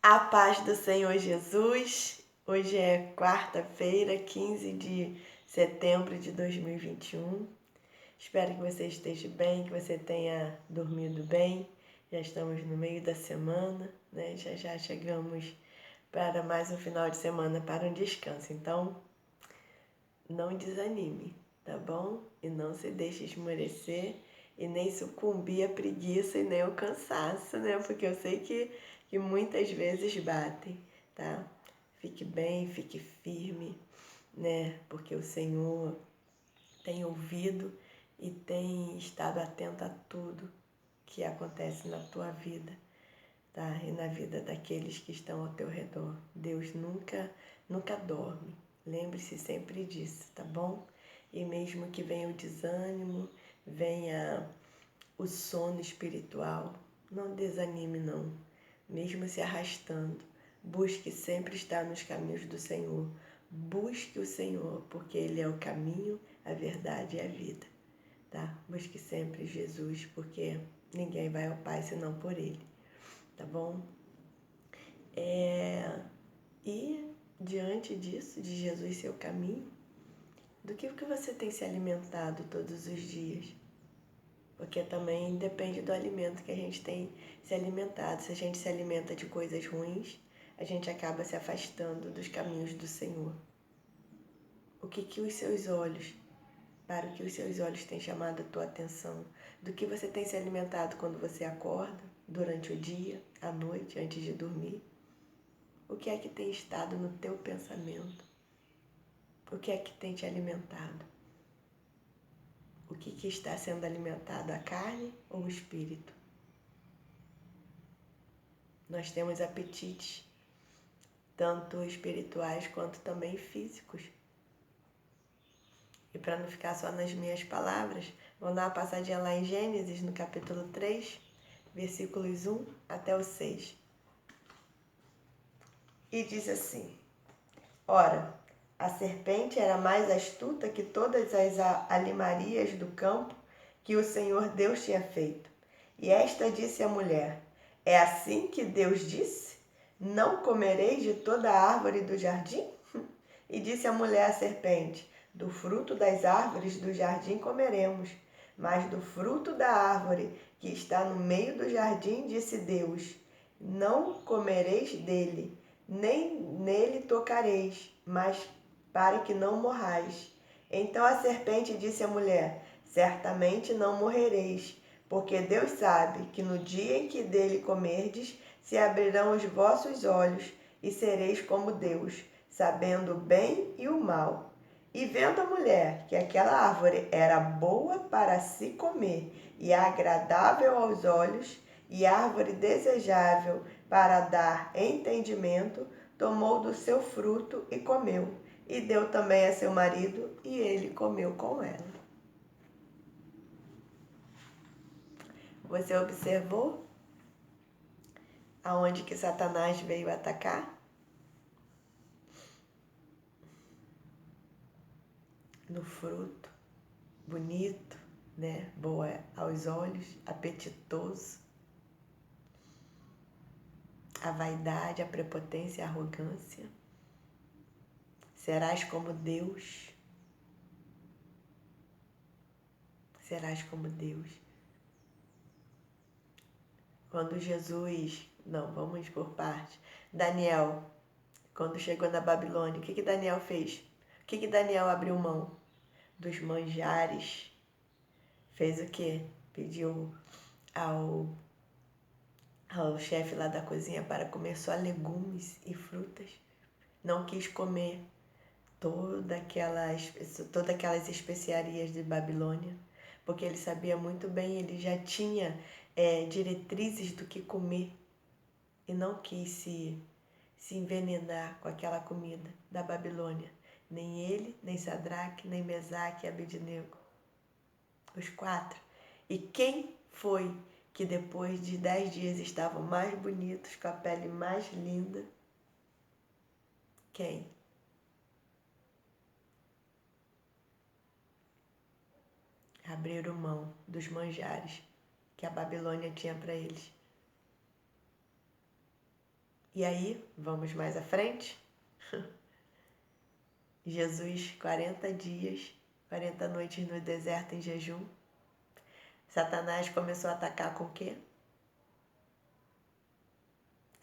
A paz do Senhor Jesus. Hoje é quarta-feira, 15 de setembro de 2021. Espero que você esteja bem, que você tenha dormido bem. Já estamos no meio da semana, né? Já chegamos para mais um final de semana para um descanso. Então, não desanime, tá bom? E não se deixe esmorecer e nem sucumbir à preguiça e nem ao cansaço, né? Porque eu sei que muitas vezes batem, tá? Fique bem, fique firme, né? Porque o Senhor tem ouvido e tem estado atento a tudo que acontece na tua vida, tá? E na vida daqueles que estão ao teu redor. Deus nunca dorme. Lembre-se sempre disso, tá bom? E mesmo que venha o desânimo, venha o sono espiritual, não desanime não. Mesmo se arrastando, busque sempre estar nos caminhos do Senhor. Busque o Senhor, porque Ele é o caminho, a verdade e a vida, tá? Busque sempre Jesus, porque ninguém vai ao Pai senão por Ele, tá bom? E diante disso, de Jesus ser o caminho, do que você tem se alimentado todos os dias? Porque também depende do alimento que a gente tem se alimentado. Se a gente se alimenta de coisas ruins, a gente acaba se afastando dos caminhos do Senhor. Para o que os seus olhos têm chamado a tua atenção? Do que você tem se alimentado quando você acorda, durante o dia, à noite, antes de dormir? O que é que tem estado no teu pensamento? O que é que tem te alimentado? O que está sendo alimentado, a carne ou o espírito? Nós temos apetites, tanto espirituais quanto também físicos. E para não ficar só nas minhas palavras, vamos dar uma passadinha lá em Gênesis, no capítulo 3, versículos 1 até o 6. E diz assim: Ora, a serpente era mais astuta que todas as alimarias do campo que o Senhor Deus tinha feito. E esta disse à mulher: É assim que Deus disse? Não comereis de toda a árvore do jardim? E disse a mulher à serpente: Do fruto das árvores do jardim comeremos, mas do fruto da árvore que está no meio do jardim, disse Deus: Não comereis dele, nem nele tocareis, mas para que não morrais. Então a serpente disse à mulher: Certamente não morrereis, porque Deus sabe que no dia em que dele comerdes, se abrirão os vossos olhos e sereis como Deus, sabendo o bem e o mal. E vendo a mulher que aquela árvore era boa para se comer e agradável aos olhos, e árvore desejável para dar entendimento, tomou do seu fruto e comeu, e deu também a seu marido, e ele comeu com ela. Você observou aonde que Satanás veio atacar? No fruto, bonito, né? Boa aos olhos, apetitoso. A vaidade, a prepotência, a arrogância. Serás como Deus. Serás como Deus. Quando Jesus... Não, vamos por parte. Daniel, quando chegou na Babilônia, o que Daniel fez? O que Daniel abriu mão? Dos manjares. Fez o quê? Pediu ao chefe lá da cozinha para comer só legumes e frutas. Não quis comer todas aquelas especiarias de Babilônia, porque ele sabia muito bem, ele já tinha diretrizes do que comer e não quis se envenenar com aquela comida da Babilônia. Nem ele, nem Sadraque, nem Mesaque e Abednego. Os 4. E quem foi que depois de 10 dias estavam mais bonitos, com a pele mais linda? Quem? Abriram mão dos manjares que a Babilônia tinha para eles. E aí, vamos mais à frente? Jesus, 40 dias, 40 noites no deserto em jejum. Satanás começou a atacar com o quê?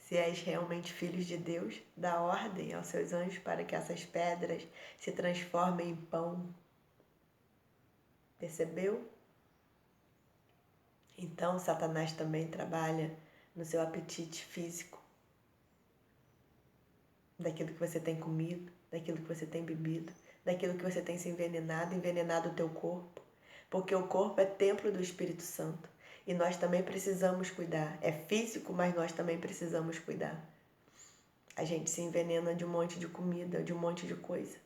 Se és realmente filhos de Deus, dá ordem aos seus anjos para que essas pedras se transformem em pão. Percebeu? Então, Satanás também trabalha no seu apetite físico, daquilo que você tem comido, daquilo que você tem bebido, daquilo que você tem se envenenado o teu corpo, porque o corpo é templo do Espírito Santo e nós também precisamos cuidar. É físico, mas nós também precisamos cuidar. A gente se envenena de um monte de comida, de um monte de coisa.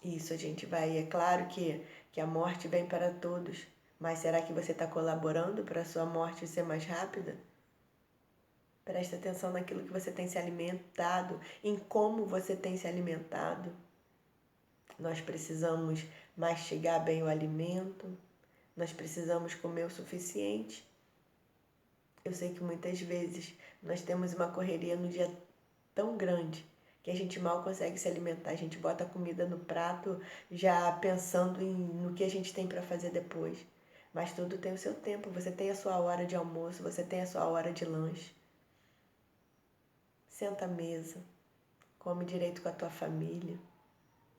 Isso a gente vai. É claro que a morte vem para todos, mas será que você está colaborando para a sua morte ser mais rápida? Presta atenção naquilo que você tem se alimentado, em como você tem se alimentado. Nós precisamos mastigar bem o alimento, nós precisamos comer o suficiente. Eu sei que muitas vezes nós temos uma correria no dia tão grande que a gente mal consegue se alimentar. A gente bota a comida no prato já pensando no que a gente tem para fazer depois. Mas tudo tem o seu tempo. Você tem a sua hora de almoço, você tem a sua hora de lanche. Senta à mesa, come direito com a tua família.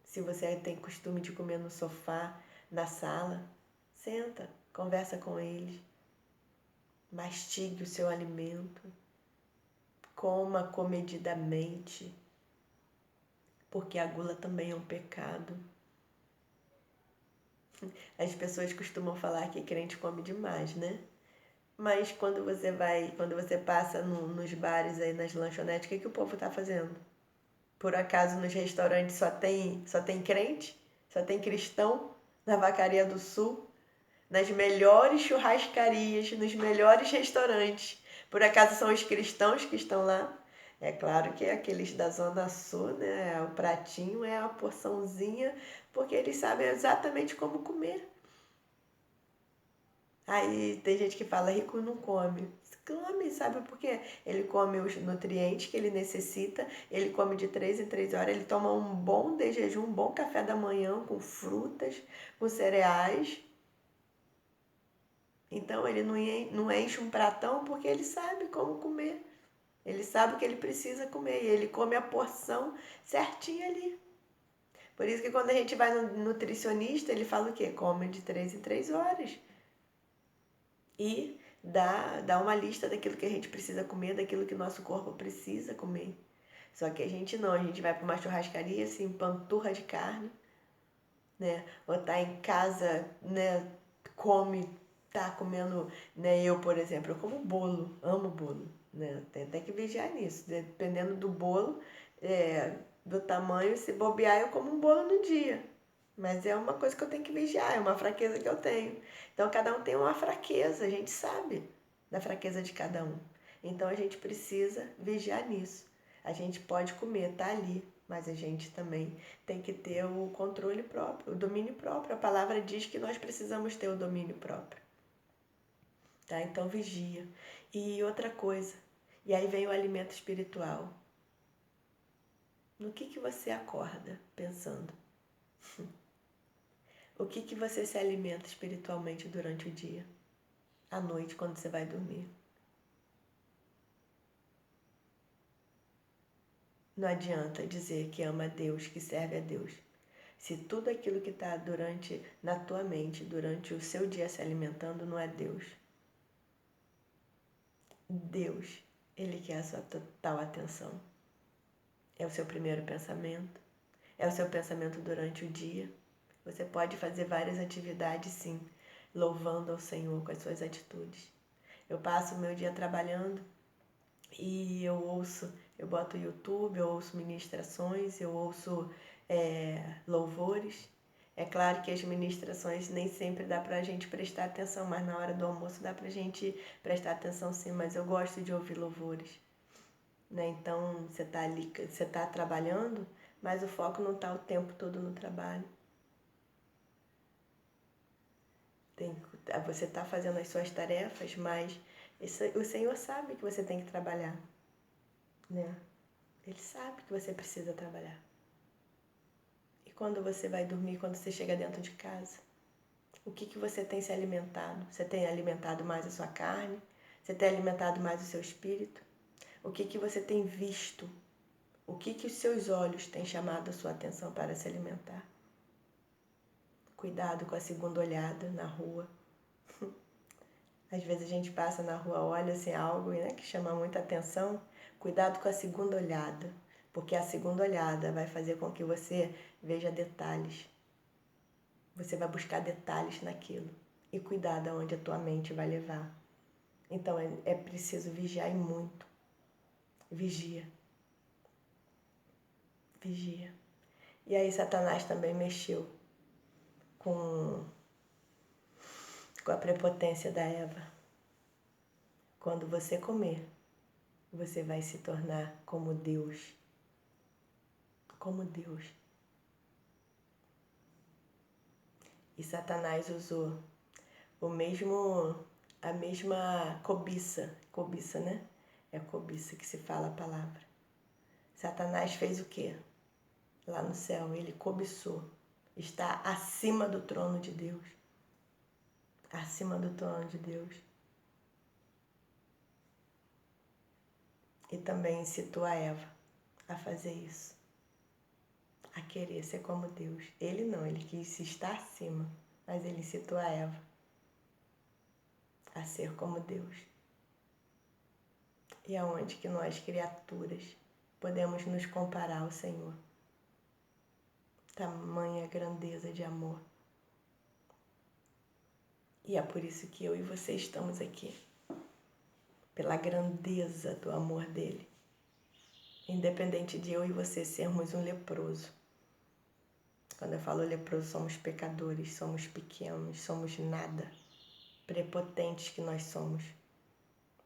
Se você tem costume de comer no sofá, na sala, senta, conversa com eles. Mastigue o seu alimento. Coma comedidamente, porque a gula também é um pecado. As pessoas costumam falar que crente come demais, né? Mas quando você passa nos bares aí, nas lanchonetes, o que o povo tá fazendo? Por acaso nos restaurantes só tem crente? Só tem cristão? Na Vacaria do Sul? Nas melhores churrascarias, nos melhores restaurantes. Por acaso são os cristãos que estão lá? É claro que aqueles da Zona Sul, né? O pratinho é a porçãozinha, porque eles sabem exatamente como comer. Aí tem gente que fala, rico não come. Come, sabe por quê? Ele come os nutrientes que ele necessita, ele come de 3 em 3 horas, ele toma um bom de jejum, um bom café da manhã com frutas, com cereais. Então ele não enche um pratão porque ele sabe como comer. Ele sabe o que ele precisa comer e ele come a porção certinha ali. Por isso que quando a gente vai no nutricionista, ele fala o quê? Come de 3 em 3 horas. E dá uma lista daquilo que a gente precisa comer, daquilo que o nosso corpo precisa comer. Só que a gente não, a gente vai para uma churrascaria, se empanturra de carne, né? Ou tá em casa, né? Tá comendo, né? Eu, por exemplo, eu como bolo, amo bolo, né? Tem até que vigiar nisso, dependendo do bolo, do tamanho, se bobear, eu como um bolo no dia. Mas é uma coisa que eu tenho que vigiar, é uma fraqueza que eu tenho. Então, cada um tem uma fraqueza, a gente sabe da fraqueza de cada um. Então, a gente precisa vigiar nisso. A gente pode comer, tá ali, mas a gente também tem que ter o controle próprio, o domínio próprio. A palavra diz que nós precisamos ter o domínio próprio. Tá? Então, vigia. E outra coisa, e aí vem o alimento espiritual. No que você acorda pensando? O que você se alimenta espiritualmente durante o dia? À noite, quando você vai dormir? Não adianta dizer que ama a Deus, que serve a Deus. Se tudo aquilo que está na tua mente, durante o seu dia se alimentando, não é Deus. Deus, Ele quer a sua total atenção. É o seu primeiro pensamento. É o seu pensamento durante o dia. Você pode fazer várias atividades, sim, louvando ao Senhor com as suas atitudes. Eu passo o meu dia trabalhando e eu boto o YouTube, eu ouço ministrações, eu ouço louvores. É claro que as ministrações nem sempre dá pra gente prestar atenção, mas na hora do almoço dá pra gente prestar atenção sim, mas eu gosto de ouvir louvores. Né? Então você tá ali, você tá trabalhando, mas o foco não tá o tempo todo no trabalho. Você está fazendo as suas tarefas, mas O Senhor sabe que você tem que trabalhar, né? Ele sabe que você precisa trabalhar. E quando você vai dormir, quando você chega dentro de casa, o que você tem se alimentado? Você tem alimentado mais a sua carne? Você tem alimentado mais o seu espírito? O que você tem visto? O que os seus olhos têm chamado a sua atenção para se alimentar? Cuidado com a segunda olhada na rua. Às vezes a gente passa na rua, olha assim algo, né, que chama muita atenção. Cuidado com a segunda olhada, porque a segunda olhada vai fazer com que você veja detalhes. Você vai buscar detalhes naquilo. E cuidado aonde a tua mente vai levar. Então é preciso vigiar e muito. Vigia. Vigia. E aí Satanás também mexeu com a prepotência da Eva. Quando você comer, você vai se tornar como Deus. Como Deus. E Satanás usou a mesma cobiça, né? É cobiça que se fala a palavra. Satanás fez o quê? Lá no céu, ele cobiçou. Está acima do trono de Deus. Acima do trono de Deus. E também incitou a Eva a fazer isso. A querer ser como Deus. Ele não, ele quis estar acima. Mas ele incitou a Eva a ser como Deus. E aonde que nós, criaturas, podemos nos comparar ao Senhor? Tamanha grandeza de amor. E é por isso que eu e você estamos aqui. Pela grandeza do amor dele. Independente de eu e você sermos um leproso. Quando eu falo leproso, somos pecadores, somos pequenos, somos nada. Prepotentes que nós somos.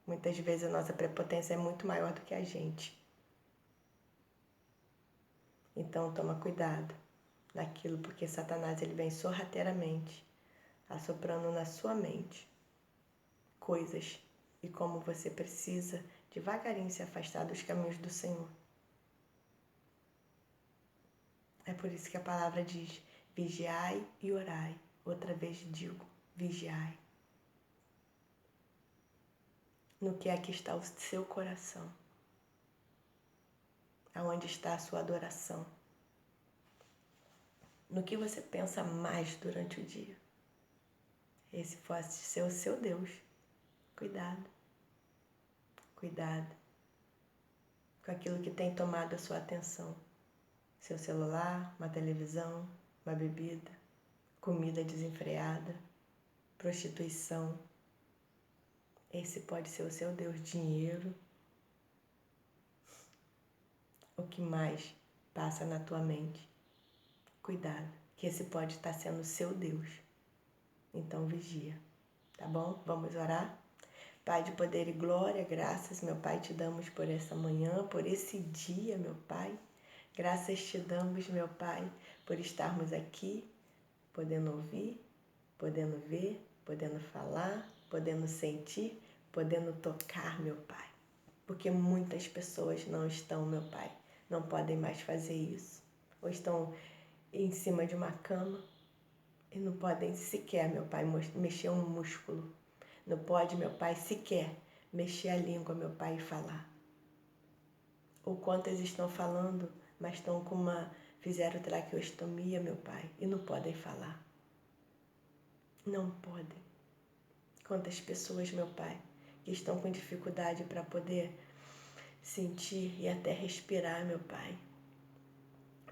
Muitas vezes a nossa prepotência é muito maior do que a gente. Então toma cuidado naquilo, porque Satanás ele vem sorrateiramente, assoprando na sua mente coisas e como você precisa devagarinho se afastar dos caminhos do Senhor. É por isso que a palavra diz, vigiai e orai. Outra vez digo, vigiai. No que é que está o seu coração? Aonde está a sua adoração? No que você pensa mais durante o dia? Esse pode ser o seu Deus. Cuidado. Cuidado com aquilo que tem tomado a sua atenção. Seu celular, uma televisão, uma bebida, comida desenfreada, prostituição. Esse pode ser o seu Deus. Dinheiro. O que mais passa na tua mente? Cuidado, que esse pode estar sendo o seu Deus. Então vigia, tá bom? Vamos orar? Pai de poder e glória, graças, meu Pai, te damos por essa manhã, por esse dia, meu Pai. Graças te damos, meu Pai, por estarmos aqui, podendo ouvir, podendo ver, podendo falar, podendo sentir, podendo tocar, meu Pai. Porque muitas pessoas não estão, meu Pai, não podem mais fazer isso. Ou estão em cima de uma cama e não podem sequer, meu Pai, mexer um músculo. Não pode, meu Pai, sequer mexer a língua, meu Pai, e falar. Ou quantas estão falando, mas estão com fizeram traqueostomia, meu Pai, e não podem falar. Não podem. Quantas pessoas, meu Pai, que estão com dificuldade para poder sentir e até respirar, meu Pai.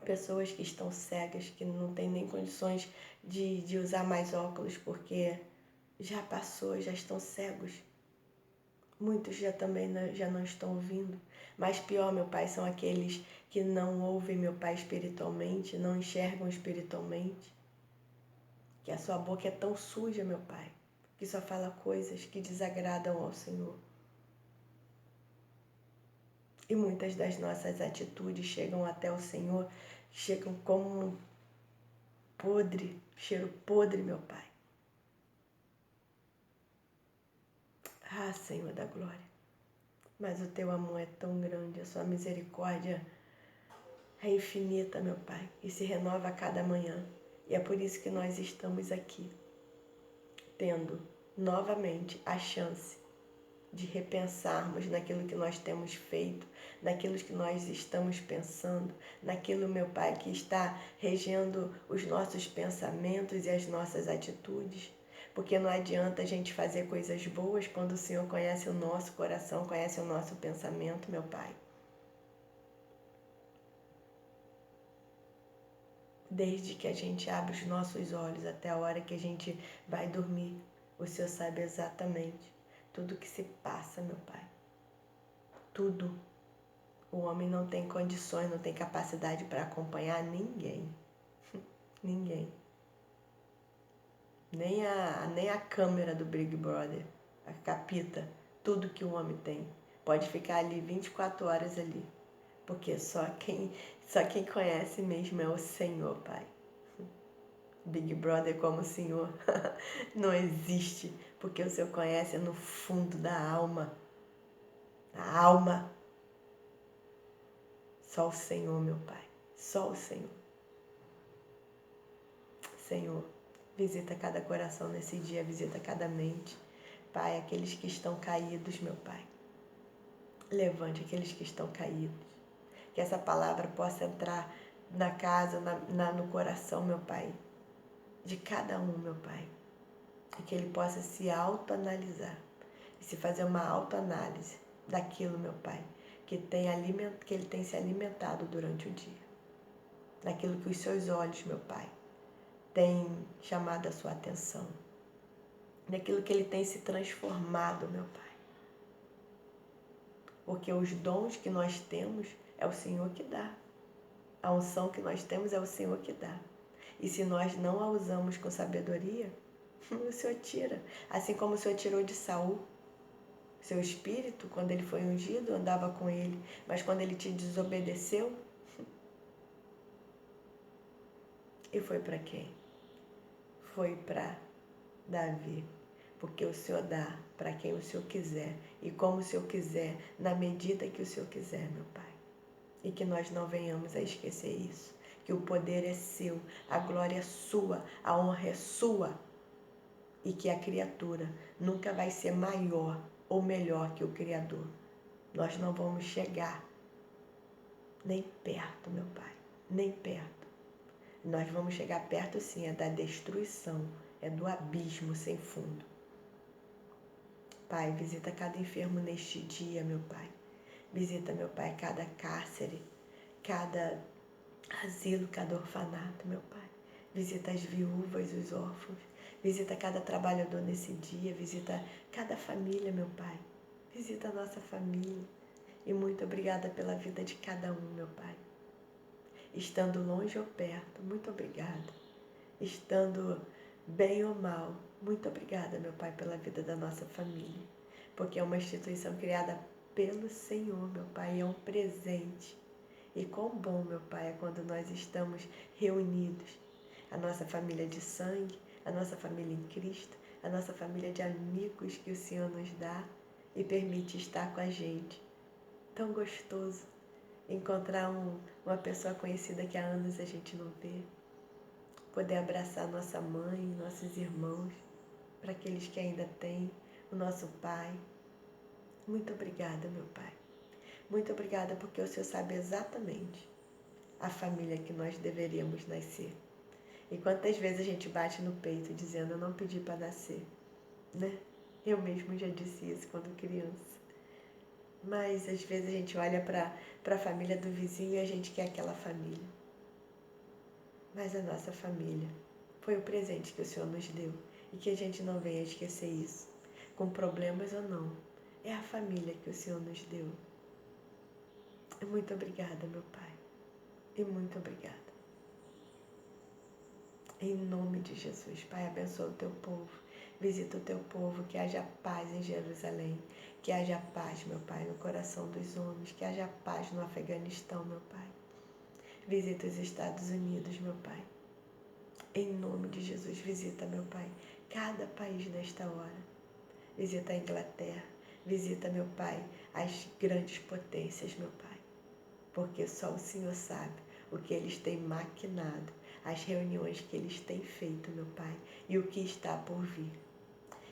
Pessoas que estão cegas, que não têm nem condições de usar mais óculos, porque já passou, já estão cegos. Muitos já não estão ouvindo. Mas pior, meu Pai, são aqueles que não ouvem, meu Pai, espiritualmente, não enxergam espiritualmente. Que a sua boca é tão suja, meu Pai, que só fala coisas que desagradam ao Senhor. E muitas das nossas atitudes chegam até o Senhor, chegam como um cheiro podre, meu Pai. Ah, Senhor da glória, mas o teu amor é tão grande, a sua misericórdia é infinita, meu Pai, e se renova a cada manhã. E é por isso que nós estamos aqui, tendo novamente a chance de repensarmos naquilo que nós temos feito, naquilo que nós estamos pensando, naquilo, meu Pai, que está regendo os nossos pensamentos e as nossas atitudes. Porque não adianta a gente fazer coisas boas quando o Senhor conhece o nosso coração, conhece o nosso pensamento, meu Pai. Desde que a gente abre os nossos olhos até a hora que a gente vai dormir, o Senhor sabe exatamente tudo que se passa, meu Pai. Tudo. O homem não tem condições, não tem capacidade para acompanhar ninguém. Ninguém. Nem a câmera do Big Brother, a capita, tudo que o homem tem. Pode ficar ali 24 horas ali. Porque só quem conhece mesmo é o Senhor, Pai. Big Brother como o Senhor não existe, porque o Senhor conhece no fundo da alma. A alma. Só o Senhor, meu Pai. Só o Senhor. Senhor, visita cada coração nesse dia, visita cada mente. Pai, aqueles que estão caídos, meu Pai. Levante aqueles que estão caídos. Que essa palavra possa entrar na casa, no coração, meu Pai. De cada um, meu Pai. E que ele possa se autoanalisar. E se fazer uma autoanálise daquilo, meu Pai, que ele tem se alimentado durante o dia. Daquilo que os seus olhos, meu Pai, têm chamado a sua atenção. Daquilo que ele tem se transformado, meu Pai. Porque os dons que nós temos é o Senhor que dá. A unção que nós temos é o Senhor que dá. E se nós não a usamos com sabedoria, o Senhor tira. Assim como o Senhor tirou de Saul. Seu espírito, quando ele foi ungido, andava com ele. Mas quando ele te desobedeceu, e foi para quem? Foi para Davi. Porque o Senhor dá para quem o Senhor quiser. E como o Senhor quiser, na medida que o Senhor quiser, meu Pai. E que nós não venhamos a esquecer isso. Que o poder é seu, a glória é sua, a honra é sua. E que a criatura nunca vai ser maior ou melhor que o Criador. Nós não vamos chegar nem perto, meu Pai, nem perto. Nós vamos chegar perto sim, é da destruição, é do abismo sem fundo. Pai, visita cada enfermo neste dia, meu Pai. Visita, meu Pai, cada cárcere, cada asilo, cada orfanato, meu Pai. Visita as viúvas, os órfãos. Visita cada trabalhador nesse dia. Visita cada família, meu Pai. Visita a nossa família. E muito obrigada pela vida de cada um, meu Pai. Estando longe ou perto, muito obrigada. Estando bem ou mal, muito obrigada, meu Pai, pela vida da nossa família. Porque é uma instituição criada pelo Senhor, meu Pai, é um presente. E quão bom, meu Pai, é quando nós estamos reunidos. A nossa família de sangue, a nossa família em Cristo, a nossa família de amigos que o Senhor nos dá e permite estar com a gente. Tão gostoso encontrar uma pessoa conhecida que há anos a gente não vê. Poder abraçar nossa mãe, nossos irmãos, para aqueles que ainda têm, o nosso pai. Muito obrigada, meu Pai. Muito obrigada porque o Senhor sabe exatamente a família que nós deveríamos nascer. E quantas vezes a gente bate no peito dizendo, eu não pedi para nascer, né? Eu mesmo já disse isso quando criança. Mas às vezes a gente olha para a família do vizinho e a gente quer aquela família. Mas a nossa família foi o presente que o Senhor nos deu. E que a gente não venha esquecer isso. Com problemas ou não. É a família que o Senhor nos deu. E muito obrigada, meu Pai. E muito obrigada. Em nome de Jesus, Pai, abençoa o teu povo. Visita o teu povo, que haja paz em Jerusalém. Que haja paz, meu Pai, no coração dos homens. Que haja paz no Afeganistão, meu Pai. Visita os Estados Unidos, meu Pai. Em nome de Jesus, visita, meu Pai, cada país nesta hora. visita a Inglaterra, visita, meu Pai, as grandes potências, meu Pai, porque só o Senhor sabe o que eles têm maquinado, as reuniões que eles têm feito, meu Pai, e o que está por vir.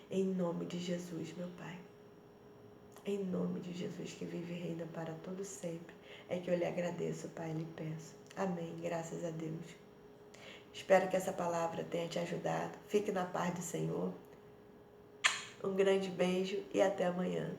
Em nome de Jesus, meu Pai. Em nome de Jesus, que vive e reina para todo sempre, é que eu lhe agradeço, Pai, e lhe peço. Amém. Graças a Deus. Espero que essa palavra tenha te ajudado. Fique na paz do Senhor. Um grande beijo e até amanhã.